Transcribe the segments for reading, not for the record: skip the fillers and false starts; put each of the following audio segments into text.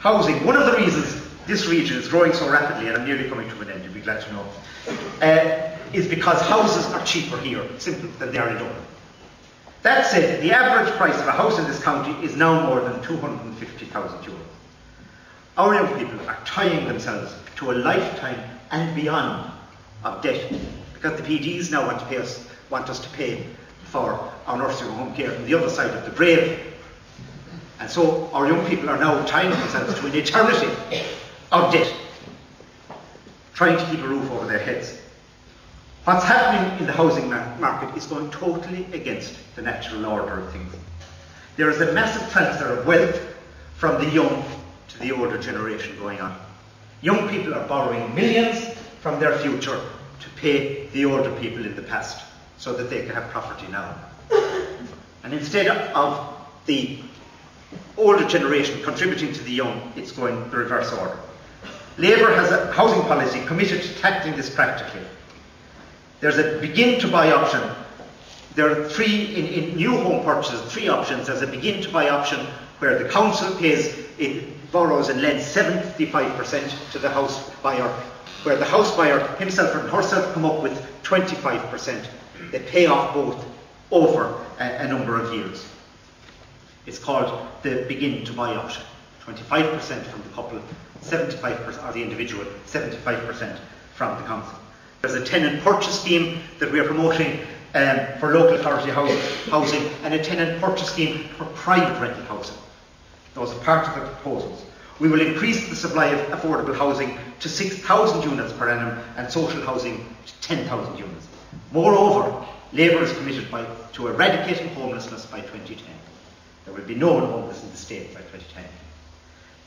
housing, one of the reasons this region is growing so rapidly, and I'm nearly coming to an end, you'll be glad to know, is because houses are cheaper here, simply, than they are in Dublin. That said, the average price of a house in this county is now more than €250,000. Our young people are tying themselves to a lifetime and beyond of debt, because the PDs now want us to pay for our nursing home care on the other side of the grave. And so our young people are now tying themselves to an eternity of debt, trying to keep a roof over their heads. What's happening in the housing market is going totally against the natural order of things. There is a massive transfer of wealth from the young to the older generation going on. Young people are borrowing millions from their future to pay the older people in the past so that they can have property now. And instead of the older generation contributing to the young, it's going the reverse order. Labour has a housing policy committed to tackling this practically. There's a begin to buy option. There are three, in new home purchases, three options. There's a begin to buy option where the council borrows and lends 75% to the house buyer, where the house buyer himself and herself come up with 25%. They pay off both over a number of years. It's called the begin to buy option. 25% from the couple, 75% or the individual, 75% from the council. There's a tenant purchase scheme that we are promoting for local authority housing, and a tenant purchase scheme for private rental housing. Those are part of the proposals. We will increase the supply of affordable housing to 6,000 units per annum and social housing to 10,000 units. Moreover, Labour is committed to eradicating homelessness by 2010. There will be no one homeless in the state by 2010.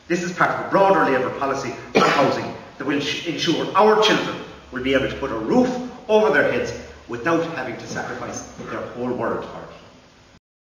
This is part of a broader Labour policy on housing that will ensure our children will be able to put a roof over their heads without having to sacrifice their whole world for it.